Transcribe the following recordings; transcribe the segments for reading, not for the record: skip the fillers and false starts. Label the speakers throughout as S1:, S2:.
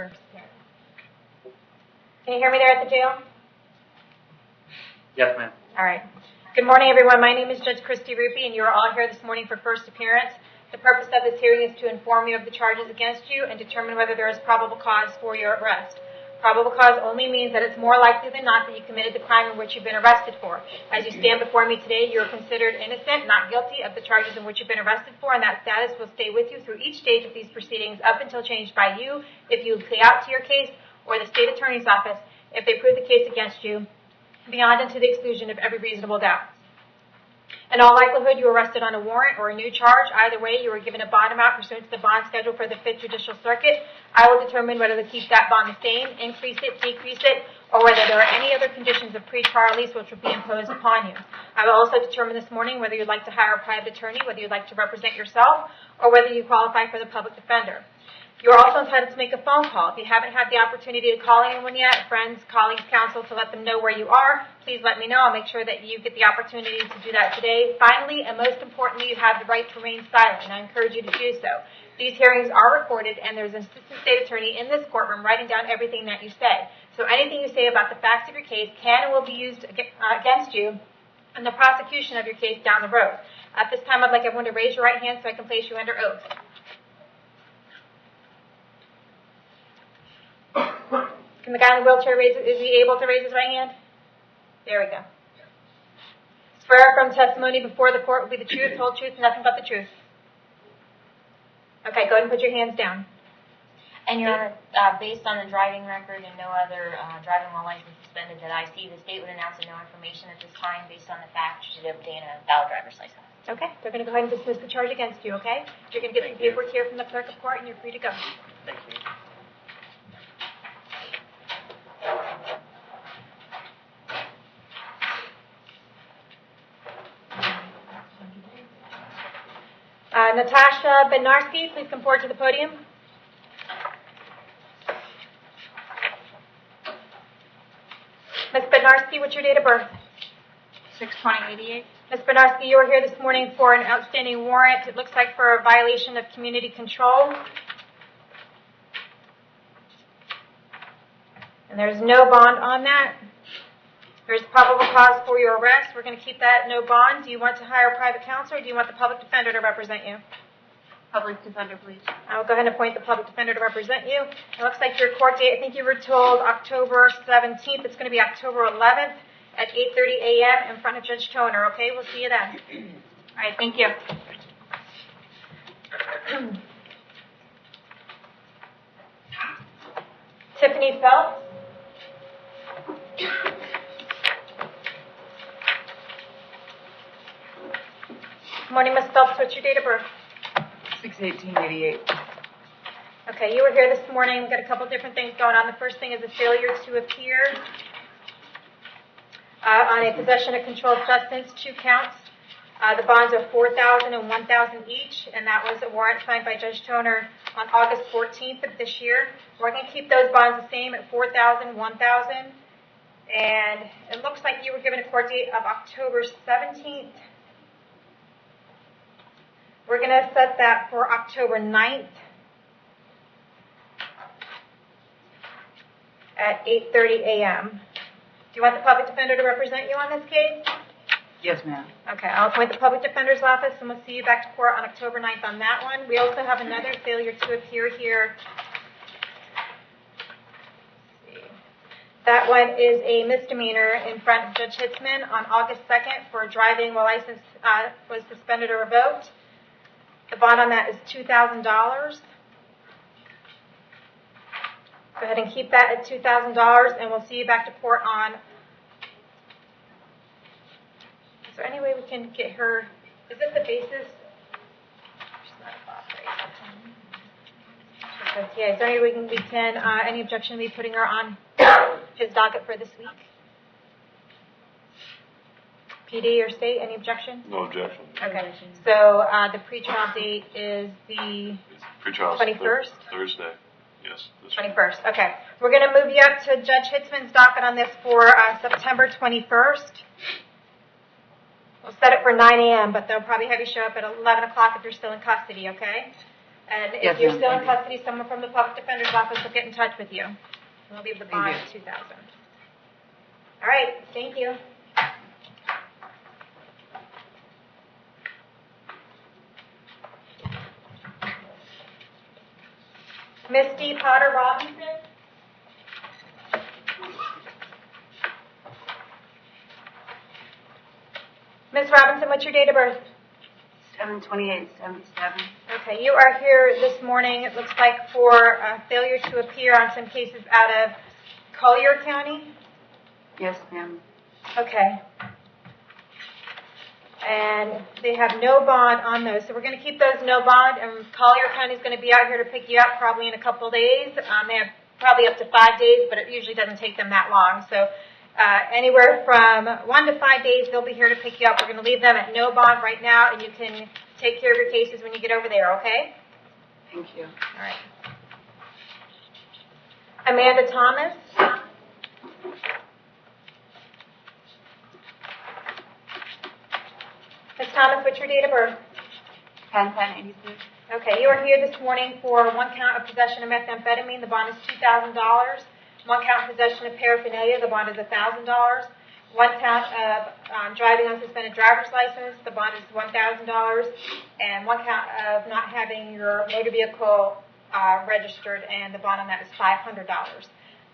S1: Can you hear me there at the jail?
S2: Yes, ma'am.
S1: All right. Good morning, everyone. My name is Judge Christy Ruppe, and you are all here this morning for first appearance. The purpose of this hearing is to inform you of the charges against you and determine whether there is probable cause for your arrest. Probable cause only means that it's more likely than not that you committed the crime in which you've been arrested for. As you stand before me today, you are considered innocent, not guilty of the charges in which you've been arrested for, and that status will stay with you through each stage of these proceedings up until changed by you if you plea out to your case or the state attorney's office if they prove the case against you beyond and to the exclusion of every reasonable doubt. In all likelihood, you were arrested on a warrant or a new charge. Either way, you were given a bond amount pursuant to the bond schedule for the 5th Judicial Circuit. I will determine whether to keep that bond the same, increase it, decrease it, or whether there are any other conditions of pre-trial release which will be imposed upon you. I will also determine this morning whether you'd like to hire a private attorney, whether you'd like to represent yourself, or whether you qualify for the public defender. You are also entitled to make a phone call. If you haven't had the opportunity to call anyone yet, friends, colleagues, counsel, to let them know where you are, please let me know. I'll make sure that you get the opportunity to do that today. Finally, and most importantly, you have the right to remain silent, and I encourage you to do so. These hearings are recorded, and there's an assistant state attorney in this courtroom writing down everything that you say. So anything you say about the facts of your case can and will be used against you in the prosecution of your case down the road. At this time, I'd like everyone to raise your right hand so I can place you under oath. Can the guy in the wheelchair is he able to raise his right hand? There we go. Swear from testimony before the court will be the truth, whole truth, and nothing but the truth. Okay, go ahead and put your hands down.
S3: And Your Honor, based on the driving record and no other driving while license suspended that I see, the state would announce no information at this time based on the fact you should obtain a valid driver's license.
S1: Okay, they're going to go ahead and dismiss the charge against you, okay? You're going to get some paperwork here from the clerk of court, and you're free to go.
S2: Thank you.
S1: Natasha Bednarski, please come forward to the podium. Ms. Bednarski, what's your date of birth?
S4: 6/20/88.
S1: Ms. Bednarski, you were here this morning for an outstanding warrant. It looks like for a violation of community control. And there's no bond on that. There's probable cause for your arrest. We're going to keep that no bond. Do you want to hire a private counsel, or do you want the public defender to represent you?
S4: Public defender, please.
S1: I will go ahead and appoint the public defender to represent you. It looks like your court date, I think you were told October 17th. It's going to be October 11th at 8:30 a.m. in front of Judge Toner, okay? We'll see you then. All right, thank you. Tiffany Phelps. Good morning, Ms. Phelps. What's your date of birth?
S4: 6/18/88.
S1: Okay, you were here this morning. We've got a couple different things going on. The first thing is a failure to appear on a possession of controlled substance, 2 counts. The bonds are $4,000 and $1,000 each, and that was a warrant signed by Judge Toner on August 14th of this year. We're going to keep those bonds the same at $4,000, $1,000, and it looks like you were given a court date of October 17th. We're going to set that for October 9th at 8:30 a.m. Do you want the public defender to represent you on this case?
S4: Yes, ma'am.
S1: Okay, I'll appoint the public defender's office, and we'll see you back to court on October 9th on that one. We also have another failure to appear here. Let's see. That one is a misdemeanor in front of Judge Hitzman on August 2nd for driving while license was suspended or revoked. The bond on that is $2,000. Go ahead and keep that at $2,000, and we'll see you back to court on. Is there any way we can get her? Is this the basis? She's not a boss, right? Yeah. Is there any way we can? Any objection to me putting her on his docket for this week? PD or state, any objection?
S5: No objection.
S1: Okay. So the pretrial date is the
S5: Pretrial
S1: 21st?
S5: Thursday. Yes.
S1: 21st. Okay. We're going to move you up to Judge Hitzman's docket on this for September 21st. We'll set it for 9 a.m., but they'll probably have you show up at 11 o'clock if you're still in custody, okay? And if
S4: Yes,
S1: you're
S4: ma'am.
S1: still in
S4: Thank you.
S1: custody, someone from the public defender's office will get in touch with you. And we'll leave the
S4: Thank
S1: bond
S4: you.
S1: at $2,000. All right, thank you. Misty Potter Robinson. Miss Robinson, what's your date of birth?
S4: 7/28/77.
S1: Okay, you are here this morning, it looks like, for failure to appear on some cases out of Collier County.
S4: Yes, ma'am.
S1: Okay. And they have no bond on those, so we're going to keep those no bond, and Collier County is going to be out here to pick you up probably in a couple of days. They have probably up to 5 days, but it usually doesn't take them that long. So anywhere from 1 to 5 days, they'll be here to pick you up. We're going to leave them at no bond right now, and you can take care of your cases when you get over there, okay?
S4: Thank you.
S1: All right. Amanda Thomas. Ms. Thomas, what's your date of birth?
S4: 10/10/86.
S1: Okay, you are here this morning for 1 count of possession of methamphetamine. The bond is $2,000. 1 count of possession of paraphernalia. The bond is $1,000. 1 count of driving on suspended driver's license. The bond is $1,000. And 1 count of not having your motor vehicle registered, and the bond on that is $500.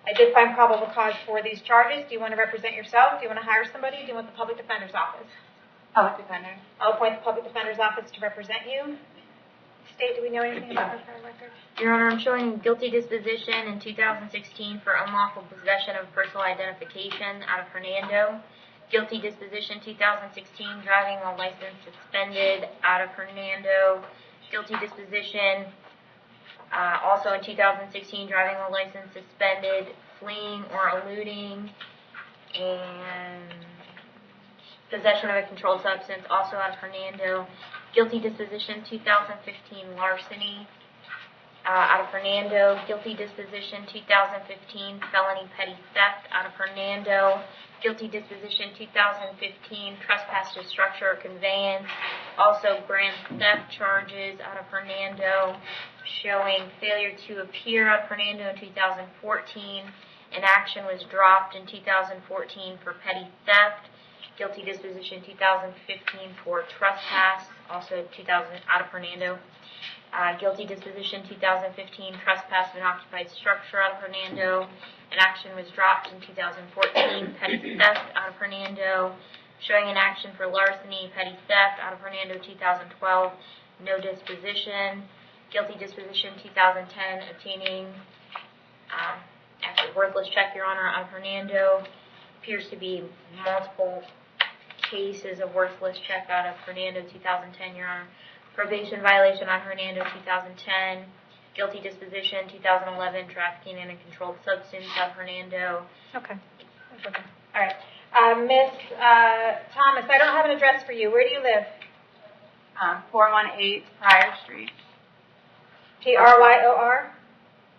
S1: I did find probable cause for these charges. Do you want to represent yourself? Do you want to hire somebody? Do you want the public defender's office?
S4: Public defender.
S1: I'll appoint the public defender's office to represent you. State, do we know anything about her prior record?
S3: Your Honor, I'm showing guilty disposition in 2016 for unlawful possession of personal identification out of Hernando. Guilty disposition 2016, driving while license suspended out of Hernando. Guilty disposition also in 2016, driving while license suspended, fleeing or eluding, and possession of a controlled substance also out of Hernando. Guilty disposition 2015, larceny out of Hernando. Guilty disposition 2015, felony petty theft out of Hernando. Guilty disposition 2015, trespass to structure or conveyance. Also grand theft charges out of Hernando. Showing failure to appear out of Hernando in 2014. An action was dropped in 2014 for petty theft. Guilty disposition 2015 for trespass, also 2000 out of Hernando. Guilty disposition 2015, trespass of an occupied structure out of Hernando. An action was dropped in 2014, petty theft out of Hernando. Showing an action for larceny, petty theft out of Hernando 2012, no disposition. Guilty disposition 2010, obtaining actually worthless check, Your Honor, out of Hernando. Appears to be multiple cases of worthless check out of Hernando 2010, Your Honor. Probation violation on Hernando 2010. Guilty disposition 2011, trafficking in a controlled substance out of Hernando.
S1: Okay. All right. Miss Thomas, I don't have an address for you. Where do you live?
S4: 418 Pryor Street.
S1: Pryor?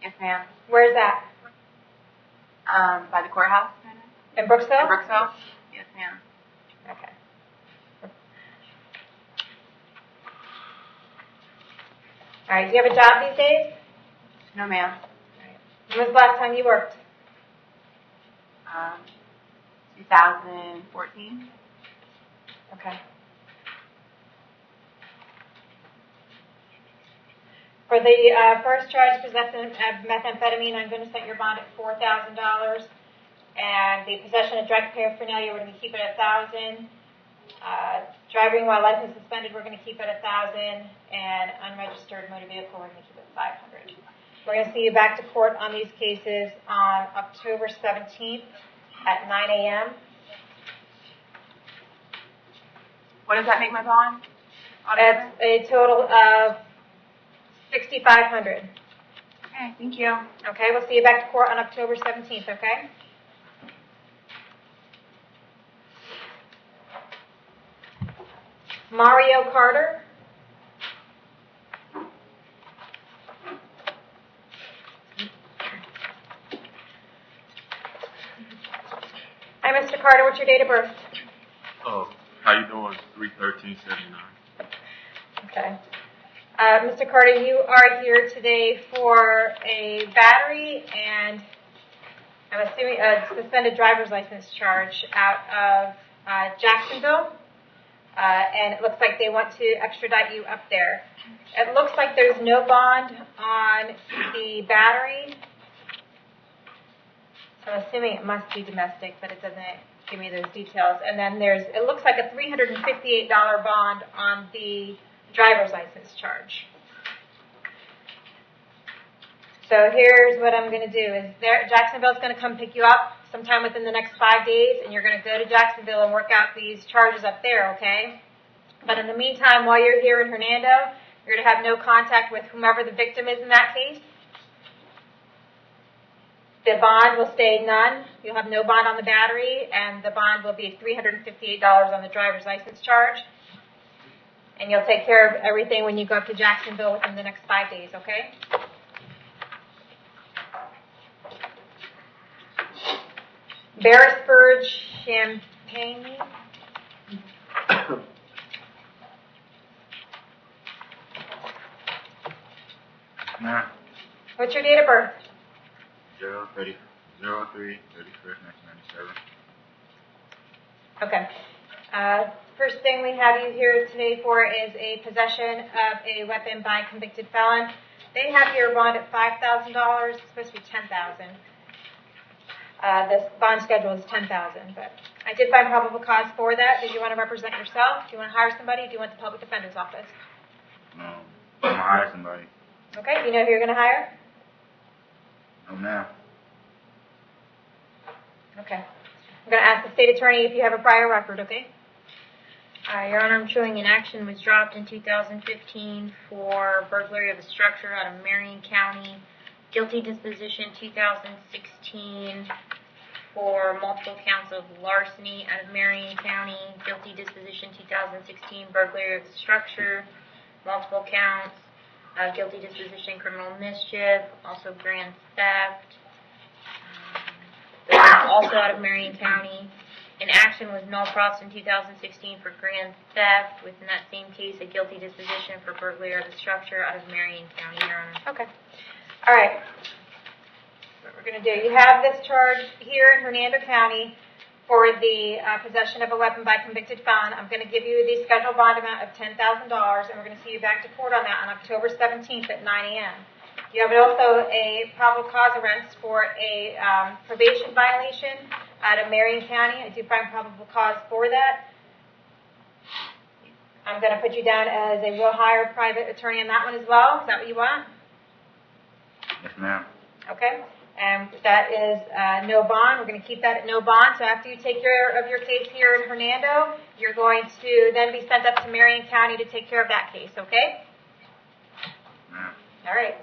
S4: Yes, ma'am.
S1: Where's that?
S4: By the courthouse, kind of.
S1: In Brooksville?
S4: In Brooksville? Yes, ma'am.
S1: Okay. All right. Do you have a job these days?
S4: No, ma'am.
S1: When was the last time you worked?
S4: 2014.
S1: Okay. For the first charge, possession of methamphetamine, I'm going to set your bond at $4,000. And the possession of drug paraphernalia, we're going to keep it at $1,000. Driving while license suspended, we're going to keep it at $1,000. And unregistered motor vehicle, we're going to keep it at $500. We're going to see you back to court on these cases on October 17th at 9 a.m.
S4: What does that make my bond?
S1: That's a total of $6,500.
S4: Okay, thank you.
S1: Okay, we'll see you back to court on October 17th, okay? Mario Carter. Hi, Mr. Carter. What's your date of birth?
S5: Oh, how you doing? 3/13/79.
S1: Okay. Mr. Carter, you are here today for a battery and I'm assuming a suspended driver's license charge out of Jacksonville. And it looks like they want to extradite you up there. It looks like there's no bond on the battery. So I'm assuming it must be domestic, but it doesn't give me those details. And then it looks like a $358 bond on the driver's license charge. So here's what I'm going to do is Jacksonville's going to come pick you up sometime within the next 5 days, and you're going to go to Jacksonville and work out these charges up there, okay? But in the meantime, while you're here in Hernando, you're going to have no contact with whomever the victim is in that case. The bond will stay none. You'll have no bond on the battery, and the bond will be $358 on the driver's license charge. And you'll take care of everything when you go up to Jacksonville within the next 5 days, okay? Beresford, Champaign.
S2: Nah.
S1: What's your date of birth?
S2: 03/31/1997.
S1: Okay. First thing we have you here today for is a possession of a weapon by a convicted felon. They have your bond at $5,000. It's supposed to be $10,000. This bond schedule is $10,000, but I did find probable cause for that. Did you want to represent yourself? Do you want to hire somebody? Do you want the public defender's office?
S2: No. I'm gonna hire somebody.
S1: Okay. Do you know who you're going to hire?
S2: No, ma'am.
S1: Okay. I'm going to ask the state attorney if you have a prior record, okay?
S3: Your Honor, I'm showing an action was dropped in 2015 for burglary of a structure out of Marion County. Guilty disposition 2016 for multiple counts of larceny out of Marion County. Guilty disposition 2016 burglary of a structure, multiple counts. Guilty disposition criminal mischief, also grand theft. Also out of Marion County. An action was null pros in 2016 for grand theft. Within that same case, a guilty disposition for burglary of a structure out of Marion County, Your Honor.
S1: Okay. All right. What we're going to do, you have this charge here in Hernando County for the possession of a weapon by a convicted felon. I'm going to give you the scheduled bond amount of $10,000, and we're going to see you back to court on that on October 17th at 9 a.m. You have also a probable cause arrest for a probation violation out of Marion County. I do find probable cause for that. I'm going to put you down as a will hire private attorney on that one as well. Is that what you want?
S2: Yes, ma'am.
S1: Okay. And that is no bond. We're going to keep that at no bond. So after you take care of your case here in Hernando, you're going to then be sent up to Marion County to take care of that case, okay?
S2: Ma'am.
S1: All right.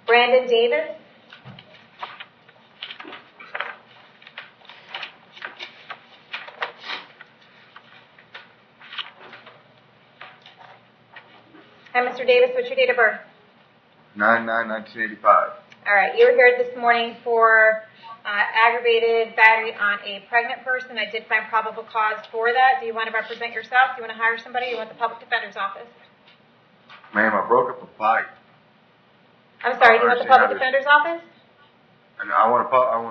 S1: Brandon Davis. Hi, Mr. Davis. What's your date of birth?
S2: 9/9/1985.
S1: All right. You were here this morning for aggravated battery on a pregnant person. I did find probable cause for that. Do you want to represent yourself? Do you want to hire somebody? Do you want the public defender's office?
S2: Ma'am, I broke up a fight.
S1: I'm sorry. Do you want the public defender's office?
S2: And I want a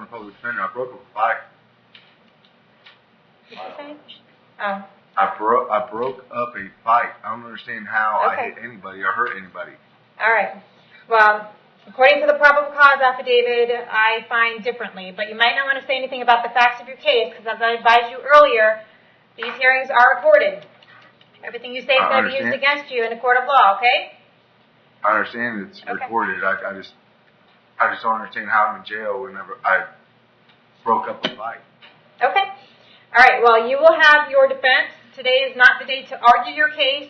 S2: public defender. I broke up a fight.
S1: What did you say? Oh.
S2: I broke up a fight. I don't understand how I
S1: Okay.
S2: hit anybody or hurt anybody.
S1: All right. Well, according to the probable cause affidavit, I find differently. But you might not want to say anything about the facts of your case, because as I advised you earlier, these hearings are recorded. Everything you say is going to be used against you in a court of law, okay?
S2: I understand it's recorded. I just don't understand how I'm in jail whenever I broke up a fight.
S1: Okay. All right. Well, you will have your defense. Today is not the day to argue your case.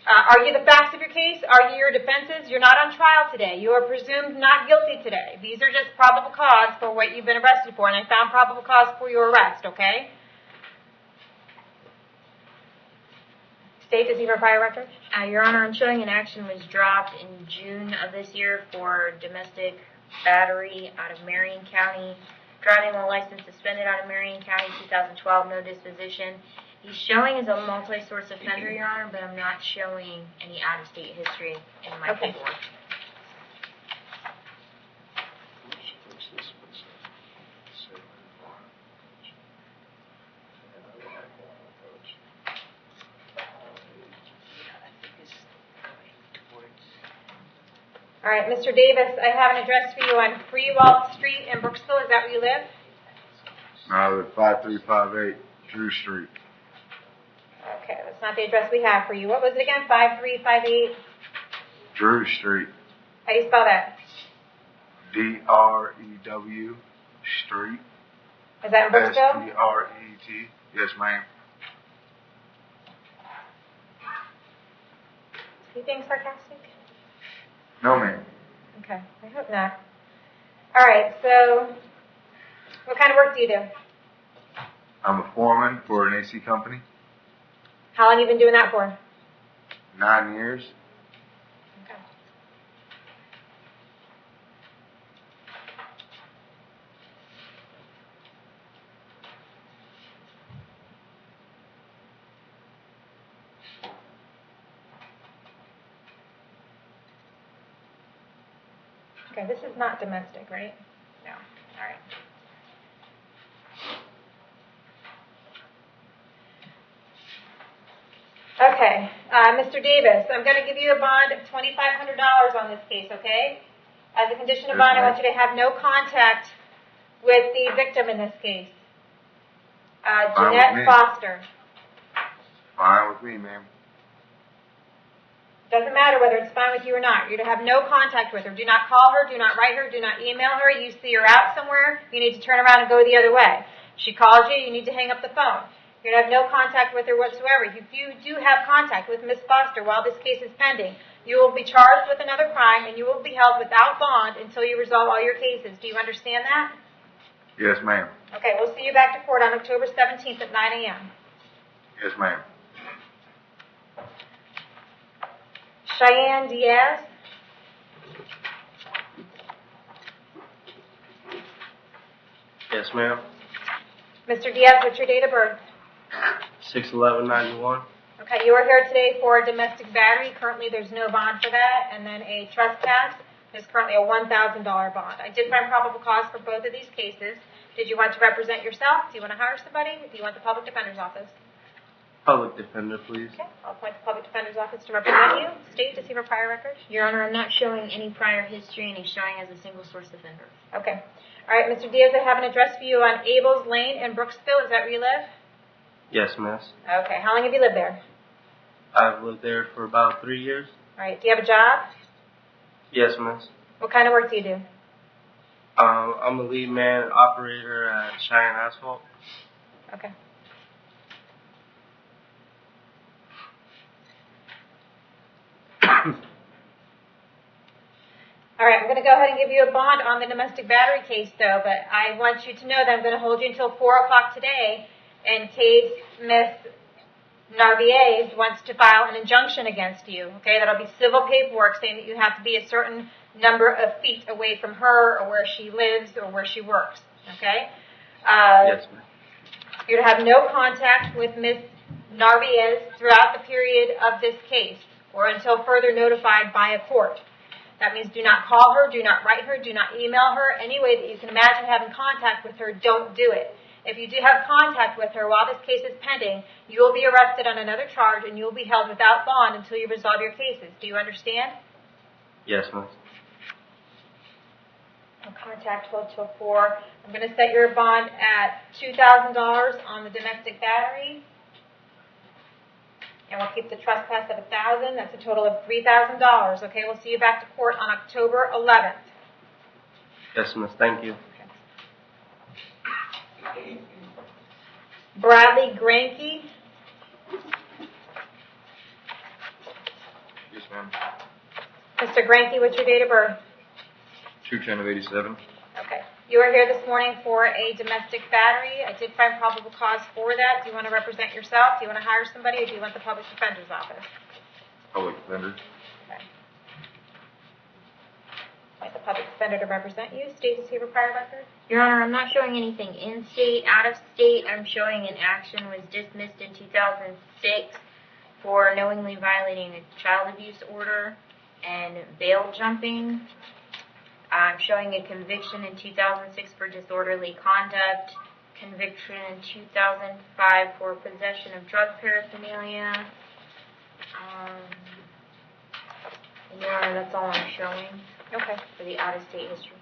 S1: Argue the facts of your case. Argue your defenses. You're not on trial today. You are presumed not guilty today. These are just probable cause for what you've been arrested for, and I found probable cause for your arrest, okay? State, does he have a prior record?
S3: Your Honor, I'm showing an action was dropped in June of this year for domestic battery out of Marion County. Driving while license suspended out of Marion County, 2012, no disposition. He's showing as a multi-source offender, Your Honor, but I'm not showing any out-of-state history in my
S1: Okay.
S3: paperwork.
S1: All right, Mr. Davis, I have an address for you on Freewalt Street in Brooksville. Is that where you live?
S2: No, I live 5358 Drew Street.
S1: Okay, that's not the address we have for you. What was it again? 5358?
S2: Drew Street.
S1: How do you spell that?
S2: D-R-E-W Street.
S1: Is that in Brooksville?
S2: S-T-R-E-E-T. Yes, ma'am.
S1: Are you being sarcastic?
S2: No, ma'am.
S1: Okay, I hope not. All right, so what kind of work do you do?
S2: I'm a foreman for an AC company.
S1: How long have you been doing that for?
S2: 9 years.
S1: Okay. Okay, this is not domestic, right? No. All right. Okay, Mr. Davis, I'm going to give you a bond of $2,500 on this case, okay? As a condition of
S2: Yes,
S1: bond, I
S2: ma'am.
S1: want you to have no contact with the victim in this case.
S2: Fine with
S1: Jeanette
S2: me.
S1: Foster.
S2: Fine with me, ma'am.
S1: Doesn't matter whether it's fine with you or not. You're to have no contact with her. Do not call her, do not write her, do not email her. You see her out somewhere, you need to turn around and go the other way. She calls you, you need to hang up the phone. You're to have no contact with her whatsoever. If you do have contact with Miss Foster while this case is pending, you will be charged with another crime and you will be held without bond until you resolve all your cases. Do you understand that?
S2: Yes, ma'am.
S1: Okay, we'll see you back to court on October 17th at 9 a.m.
S2: Yes, ma'am.
S1: Cheyenne Diaz.
S6: Yes, ma'am.
S1: Mr. Diaz, what's your date of birth?
S6: 6/11/91.
S1: Okay, you are here today for a domestic battery. Currently, there's no bond for that. And then a trespass. There's currently a $1,000 bond. I did find probable cause for both of these cases. Did you want to represent yourself? Do you want to hire somebody? Do you want the public defender's office?
S6: Public defender, please.
S1: Okay, I'll appoint the public defender's office to represent you. State to see for prior record.
S3: Your Honor, I'm not showing any prior history, and he's showing as a single-source offender.
S1: Okay. All right, Mr. Diaz, I have an address for you on Abels Lane in Brooksville. Is that where you live?
S6: Yes, miss.
S1: Okay. How long have you lived there?
S6: I've lived there for about 3 years.
S1: All right. Do you have a job?
S6: Yes, miss.
S1: What kind of work do you do?
S6: I'm a lead man operator at Cheyenne Asphalt.
S1: Okay. All right, I'm going to go ahead and give you a bond on the domestic battery case, though, but I want you to know that I'm going to hold you until 4 o'clock today in case Miss Narvaez wants to file an injunction against you, okay? That'll be civil paperwork saying that you have to be a certain number of feet away from her or where she lives or where she works, okay?
S6: Yes, ma'am.
S1: You're to have no contact with Miss Narvaez throughout the period of this case or until further notified by a court. That means do not call her, do not write her, do not email her. Any way that you can imagine having contact with her, don't do it. If you do have contact with her while this case is pending, you will be arrested on another charge and you will be held without bond until you resolve your cases. Do you understand?
S6: Yes, miss.
S1: No contact till 4. I'm going to set your bond at $2,000 on the domestic battery. And we'll keep the trespass at $1,000. That's a total of $3,000. Okay, we'll see you back to court on October 11th.
S6: Yes, miss. Thank you.
S1: Bradley Granke.
S7: Yes, ma'am.
S1: Mr. Granke, what's your date of birth?
S7: 2/10/87.
S1: Okay. You are here this morning for a domestic battery. I did find probable cause for that. Do you want to represent yourself? Do you want to hire somebody, or do you want the public defender's office?
S7: Public defender.
S1: Okay. appoint the public defender to represent you. State, does he have a prior record?
S3: Your Honor, I'm not showing anything in state. Out of state, I'm showing an action was dismissed in 2006 for knowingly violating a child abuse order and bail jumping. I'm showing a conviction in 2006 for disorderly conduct, conviction in 2005 for possession of drug paraphernalia. And Your Honor, that's all I'm showing
S1: Okay.
S3: for the out-of-state history.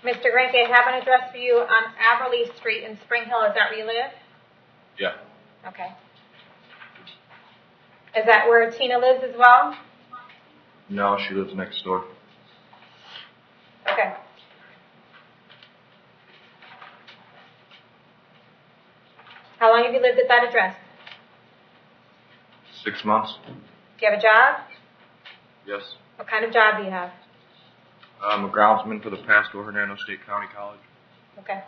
S1: Mr. Granke, I have an address for you on Aberley Street in Spring Hill. Is that where you live?
S5: Yeah.
S1: Okay. Is that where Tina lives as well?
S7: No, she lives next door.
S1: Okay. How long have you lived at that address?
S7: 6 months.
S1: Do you have a job?
S7: Yes.
S1: What kind of job do you have?
S7: I'm a groundsman for the Pasco Hernando State County College.
S1: Okay.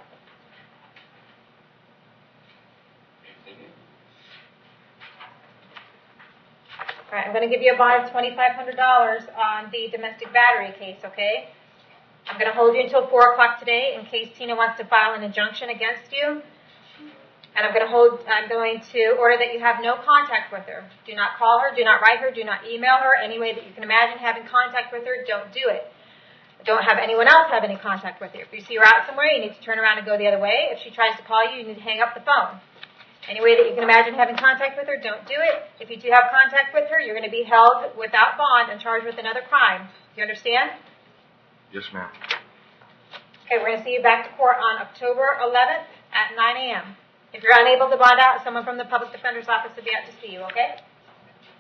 S1: All right, I'm going to give you a bond of $2,500 on the domestic battery case, okay? I'm going to hold you until 4 o'clock today in case Tina wants to file an injunction against you. And I'm going to order that you have no contact with her. Do not call her, do not write her, do not email her. Any way that you can imagine having contact with her, don't do it. Don't have anyone else have any contact with her. If you see her out somewhere, you need to turn around and go the other way. If she tries to call you, you need to hang up the phone. Any way that you can imagine having contact with her, don't do it. If you do have contact with her, you're going to be held without bond and charged with another crime. Do you understand?
S7: Yes, ma'am.
S1: Okay, we're going to see you back to court on October 11th at 9 a.m. If you're unable to bond out, someone from the public defender's office will be out to see you, okay?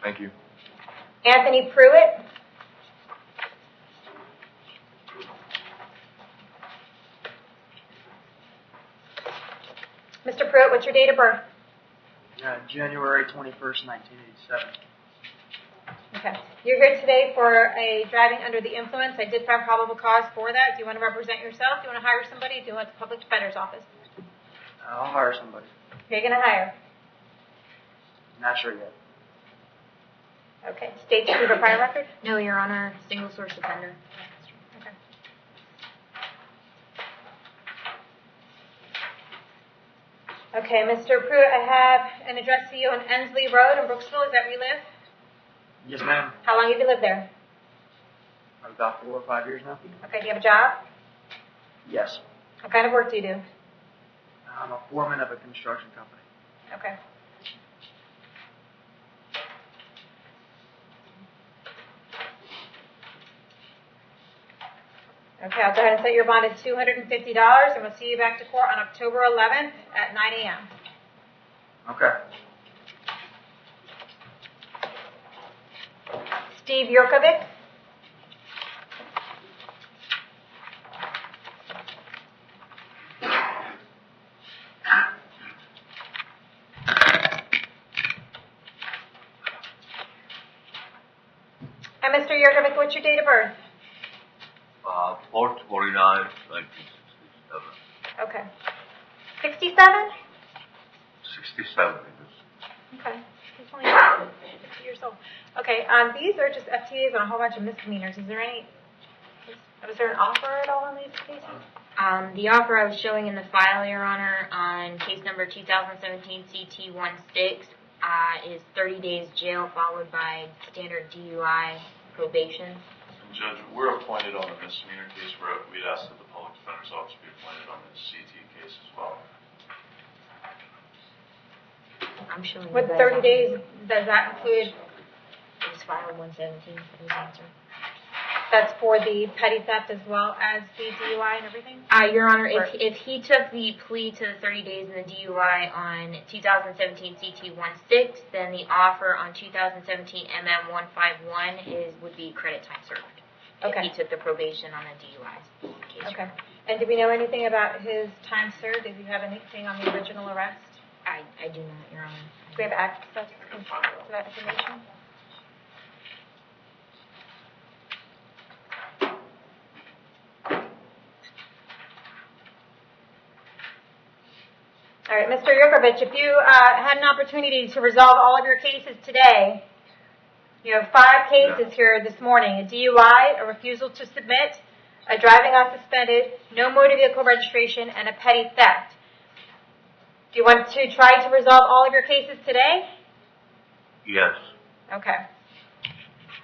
S7: Thank you.
S1: Anthony Pruitt. Mr. Pruitt, what's your date of birth?
S8: January 21st, 1987.
S1: Okay. You're here today for a driving under the influence. I did find probable cause for that. Do you want to represent yourself? Do you want to hire somebody? Do you want the public defender's office?
S8: I'll hire somebody.
S1: Who are you going to hire?
S8: Not sure yet.
S1: Okay. State that you have a prior record?
S3: No, Your Honor, single source offender.
S1: Okay. Okay, Mr. Pruitt, I have an address for you on Ensley Road in Brooksville. Is that where you live?
S8: Yes, ma'am.
S1: How long have you lived there?
S8: About 4 or 5 years now.
S1: Okay, do you have a job?
S8: Yes.
S1: What kind of work do you do?
S8: I'm a foreman of a construction company.
S1: Okay. Okay, I'll go ahead and set your bond at $250, and we'll see you back to court on October 11th at 9 a.m.
S8: Okay.
S1: Steve Yurkovic. And Mr. Yurkovic, what's your date of birth?
S5: 4/29/1967.
S1: Okay. 67?
S5: 67 it is.
S1: Okay. He's only 50 years old. Okay, these are just FTAs on a whole bunch of misdemeanors. Was there an offer at all in these cases?
S3: The offer I was showing in the file, Your Honor, on case number 2017 CT16 is 30 days jail followed by standard DUI probation.
S5: And Judge, we're appointed on the misdemeanor case. We'd asked that the public defender's office be appointed on the CT case as well.
S3: I'm showing
S1: What
S3: you guys
S1: 30
S3: on-
S1: days, does that include?
S3: It was filed 117. It was answered.
S1: That's for the petty theft as well as the DUI and everything?
S3: Your Honor, if he took the plea to the 30 days in the DUI on 2017 CT16, then the offer on 2017 MM151 would be credit time served.
S1: Okay.
S3: If he took the probation on the DUI case.
S1: Okay. And do we know anything about his time served? Did you have anything on the original arrest?
S3: I do not, Your Honor.
S1: Do we have access to that information? All right, Mr. Yurkovich, if you had an opportunity to resolve all of your cases today, you have 5 cases here this morning: a DUI, a refusal to submit, a driving on suspended, no motor vehicle registration, and a petty theft. Do you want to try to resolve all of your cases today?
S6: Yes.
S1: Okay.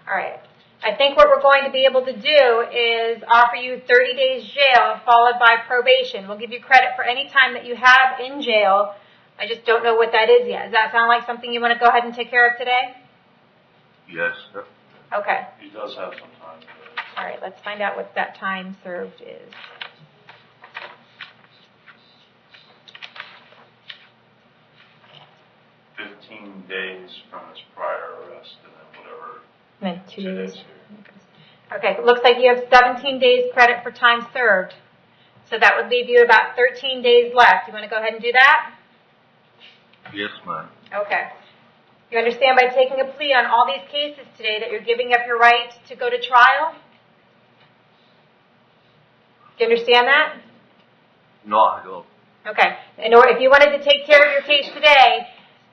S1: All right. I think what we're going to be able to do is offer you 30 days jail followed by probation. We'll give you credit for any time that you have in jail. I just don't know what that is yet. Does that sound like something you want to go ahead and take care of today?
S6: Yes.
S1: Okay.
S5: He does have some time.
S1: All right, let's find out what that time served is.
S5: Days from his prior arrest, and then whatever.
S1: And then 2 days.
S5: here.
S1: Okay, looks like you have 17 days credit for time served. So that would leave you about 13 days left. You want to go ahead and do that?
S6: Yes, ma'am.
S1: Okay. You understand by taking a plea on all these cases today that you're giving up your right to go to trial? Do you understand that?
S6: No, I don't.
S1: Okay. If you wanted to take care of your case today,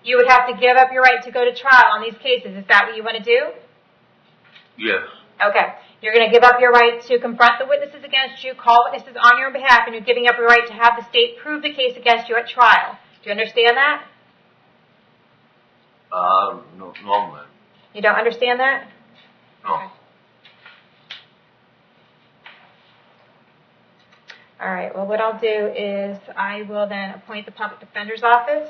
S1: you would have to give up your right to go to trial on these cases. Is that what you want to do?
S6: Yes.
S1: Okay. You're going to give up your right to confront the witnesses against you, call witnesses on your behalf, and you're giving up your right to have the state prove the case against you at trial. Do you understand that?
S6: No, ma'am.
S1: You don't understand that?
S6: No.
S1: Okay. All right. Well, what I'll do is I will then appoint the public defender's office.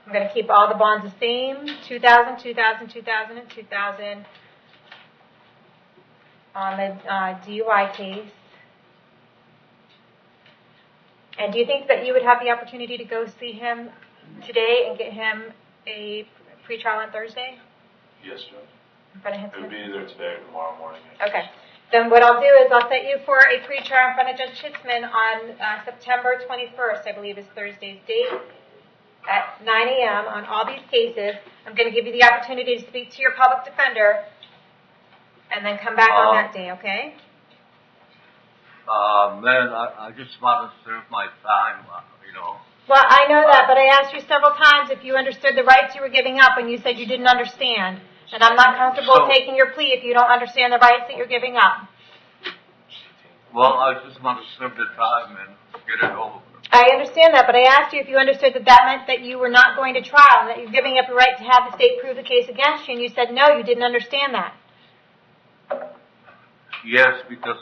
S1: I'm going to keep all the bonds the same, 2,000, 2,000, 2,000, and 2,000 on the DUI case. And do you think that you would have the opportunity to go see him today and get him a pretrial on Thursday?
S5: Yes, Judge.
S1: In front of him?
S5: It would be either today or tomorrow morning.
S1: Okay. Then what I'll do is I'll set you for a pretrial in front of Judge Chitzman on September 21st, I believe is Thursday's date, at 9 a.m. on all these cases. I'm going to give you the opportunity to speak to your public defender and then come back on that day, okay?
S6: Man, I just want to serve my time, you know.
S1: Well, I know that, but I asked you several times if you understood the rights you were giving up, and you said you didn't understand. And I'm not comfortable taking your plea if you don't understand the rights that you're giving up.
S6: Well, I just want to serve the time and get it over.
S1: I understand that, but I asked you if you understood that that meant that you were not going to trial and that you're giving up your right to have the state prove the case against you, and you said no, you didn't understand that.
S6: Yes, because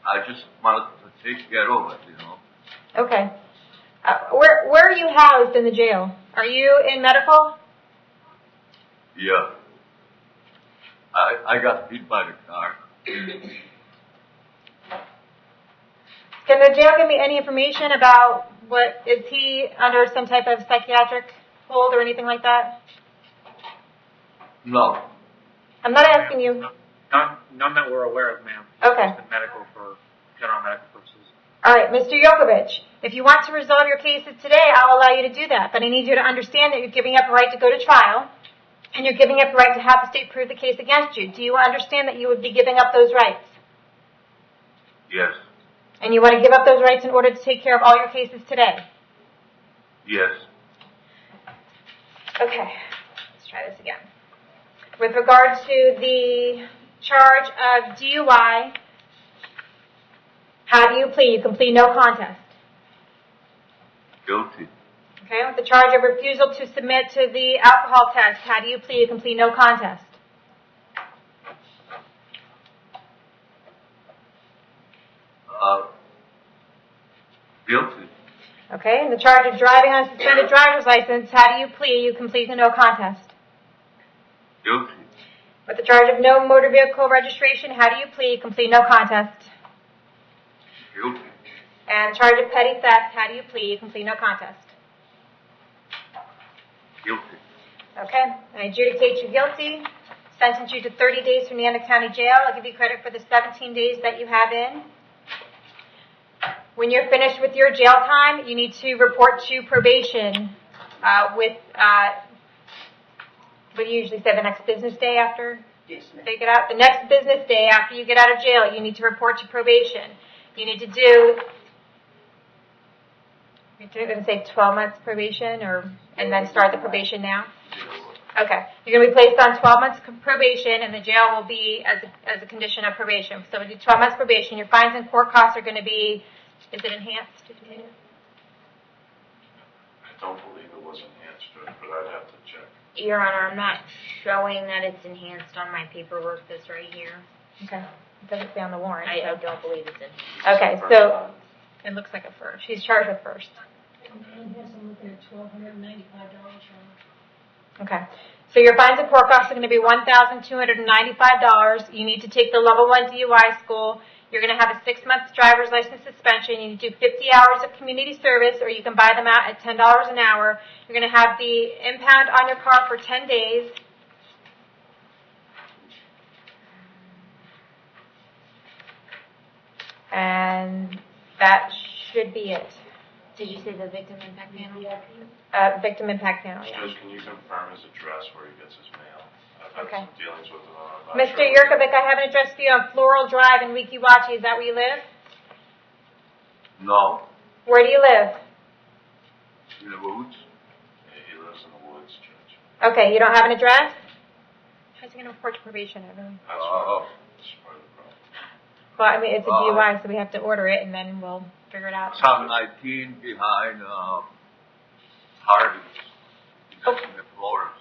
S6: I just wanted to get over it, you know.
S1: Okay. Where are you housed in the jail? Are you in medical?
S6: Yeah. I got hit by the car.
S1: Can the jail give me any information about is he under some type of psychiatric hold or anything like that?
S6: No.
S1: I'm not asking you.
S8: None that we're aware of, ma'am.
S1: Okay.
S8: Just medical for general medical purposes.
S1: All right, Mr. Yokovich, if you want to resolve your cases today, I'll allow you to do that. But I need you to understand that you're giving up a right to go to trial, and you're giving up the right to have the state prove the case against you. Do you understand that you would be giving up those rights?
S6: Yes.
S1: And you want to give up those rights in order to take care of all your cases today?
S6: Yes.
S1: Okay, let's try this again. With regard to the charge of DUI, how do you plead? You can plead no contest.
S6: Guilty.
S1: Okay, with the charge of refusal to submit to the alcohol test, how do you plead? You can plead no contest.
S6: Guilty.
S1: Okay, and the charge of driving on a suspended driver's license, how do you plead? You can plead no contest.
S6: Guilty.
S1: With the charge of no motor vehicle registration, how do you plead? You can plead no contest.
S6: Guilty.
S1: And charge of petty theft, how do you plead? You can plead no contest.
S6: Guilty.
S1: Okay, I adjudicate you guilty, sentence you to 30 days from Hernando County Jail. I'll give you credit for the 17 days that you have in. When you're finished with your jail time, you need to report to probation what do you usually say, the next business day after they get out? The next business day after you get out of jail, you need to report to probation. You need to do, you're going to say 12 months probation and then start the probation now? Okay. You're going to be placed on 12 months probation, and the jail will be as a condition of probation. So we do 12 months probation. Your fines and court costs are going to be, is it enhanced? Did you say that?
S5: I don't believe it was enhanced, but I'd have to check.
S3: Your Honor, I'm not showing that it's enhanced on my paperwork that's right here.
S1: Okay. It doesn't say on the warrant.
S3: I don't believe it's enhanced.
S1: Okay, so it looks like a first. She's charged with first.
S9: And yes, I'm looking at $1,295.
S1: Okay. So your fines and court costs are going to be $1,295. You need to take the level 1 DUI school. You're going to have a 6-month driver's license suspension. You need to do 50 hours of community service, or you can buy them out at $10 an hour. You're going to have the impound on your car for 10 days. And that should be it.
S3: Did you say the victim impact panel?
S1: Victim impact panel, yeah.
S5: Judge, can you confirm his address where he gets his mail? I've had
S1: Okay.
S5: some dealings with him. I'm not
S1: Mr.
S5: sure.
S1: Yurkovic, I have an address for you on Floral Drive in Wekiwachi. Is that where you live?
S2: No.
S1: Where do you live?
S2: In the woods?
S5: He lives in the woods, Judge.
S1: Okay, you don't have an address? How's he going to report to probation, everyone?
S5: That's part of the problem.
S1: Well, I mean, it's a DUI, so we have to order it, and then we'll figure it out.
S10: Some 19 behind Harvey's.
S1: Oh.
S10: In the Florida.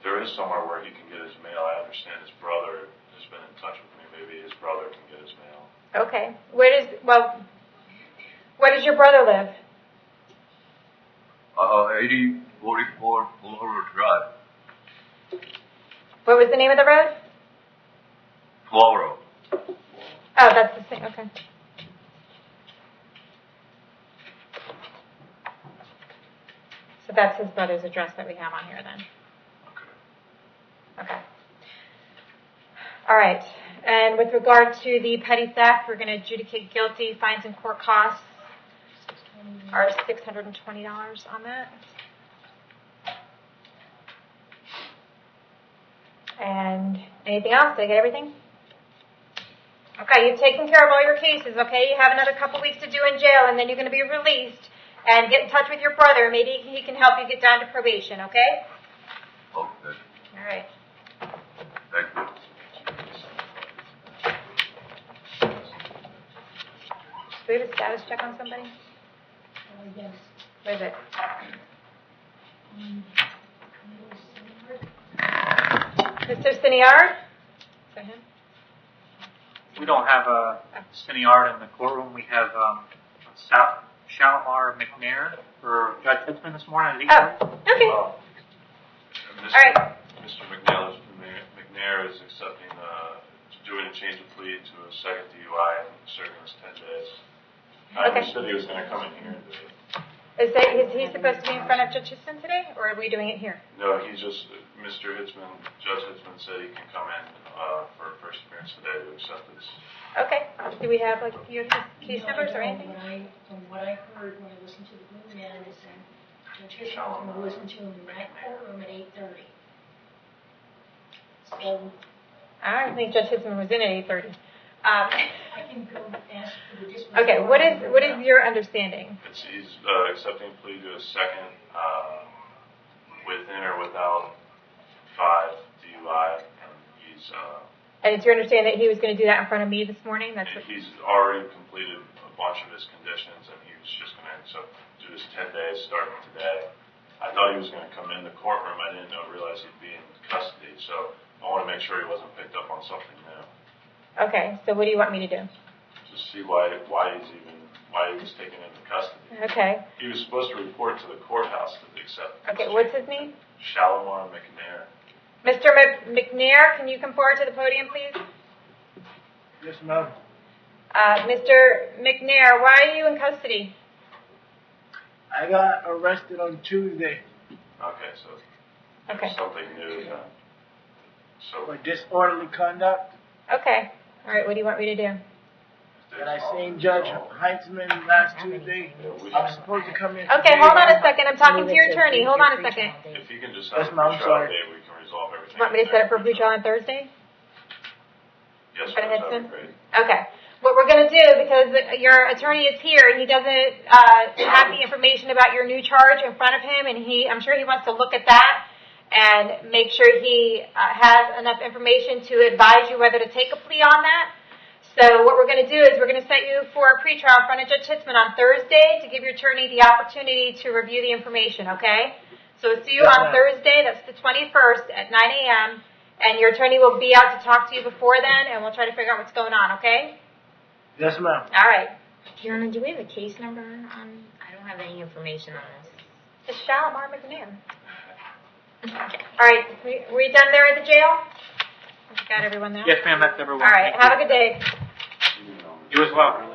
S5: There is somewhere where he can get his mail. I understand his brother has been in touch with me. Maybe his brother can get his mail.
S1: Okay. Where does your brother live?
S10: 8044 Florida Drive.
S1: What was the name of the road?
S10: Florida.
S1: Oh, that's the same. Okay. So that's his brother's address that we have on here then. Okay. All right. And with regard to the petty theft, we're going to adjudicate guilty. Fines and court costs are $620 on that. And anything else? Did I get everything? Okay, you've taken care of all your cases, okay? You have another couple weeks to do in jail, and then you're going to be released. And get in touch with your brother. Maybe he can help you get down to probation, okay?
S10: Okay.
S1: All right.
S10: Thank you.
S1: Do we have a status check on somebody?
S9: Yes.
S1: What is it? Mr. Siniard? Is that him?
S8: We don't have a Siniard in the courtroom. We have Shalimar McNair for Judge Hitzman this morning at 8:30.
S1: Oh, okay.
S5: All
S1: right.
S5: Mr. McNair is accepting, doing a change of plea to a second DUI and serving us 10 days.
S1: Okay.
S5: He said he was going to come in here today.
S1: Is he supposed to be in front of Judge Hitzman today, or are we doing it here?
S5: No, he's just, Judge Hitzman said he can come in for first appearance today to accept this.
S1: Okay. Do we have like a few of his case numbers or anything?
S9: From what I heard when I listened to the Blue Man, is that Judge Hitzman's going to listen to him in that courtroom at 8:30. So
S1: I don't think Judge Hitzman was in at 8:30.
S9: I can go ask for the disposition.
S1: Okay. What is your understanding?
S5: He's accepting a plea to a second within or without 5 DUI, and he's.
S1: And it's your understanding that he was going to do that in front of me this morning? That's what.
S5: He's already completed a bunch of his conditions, and he was just going to do his 10 days starting today. I thought he was going to come in the courtroom. I didn't realize he'd be in custody, so I want to make sure he wasn't picked up on something new.
S1: Okay. So what do you want me to do?
S5: Just see why he was taken into custody.
S1: Okay.
S5: He was supposed to report to the courthouse to accept.
S1: Okay. What's his name?
S5: Shalimar McNair.
S1: Mr. McNair, can you come forward to the podium, please?
S6: Yes, ma'am.
S1: Mr. McNair, why are you in custody?
S6: I got arrested on Tuesday
S5: Okay, so
S1: Okay.
S5: there's something new then. So
S6: for disorderly conduct.
S1: Okay. All right. What do you want me to do?
S6: And I seen Judge Heitzman last Tuesday. I was supposed to come in.
S1: Okay. Hold on a second. I'm talking to your attorney. Hold on a second.
S5: if you can just have
S6: Yes,
S5: a
S6: ma'am,
S5: pre-trial
S6: sorry.
S5: date, we can resolve everything.
S1: You want me to set up for a pre-trial on Thursday?
S5: Yes,
S1: Go ahead,
S5: that'd
S1: Sim.
S5: be great.
S1: Okay. What we're going to do, because your attorney is here and he doesn't have the information about your new charge in front of him, and I'm sure he wants to look at that and make sure he has enough information to advise you whether to take a plea on that. So what we're going to do is we're going to set you for a pretrial in front of Judge Hitzman on Thursday to give your attorney the opportunity to review the information, okay? So we'll see you on Thursday, that's the 21st at 9 a.m., and your attorney will be out to talk to you before then, and we'll try to figure out what's going on, okay?
S6: Yes, ma'am.
S1: All right.
S3: Fiona, do we have a case number on? I don't have any information on this.
S1: It's Shalimar McNair. All right, we done there at the jail? Got everyone there?
S8: Yes, ma'am, that's everyone.
S1: All right,
S8: Thank
S1: have
S8: you.
S1: a good day.
S8: You as well.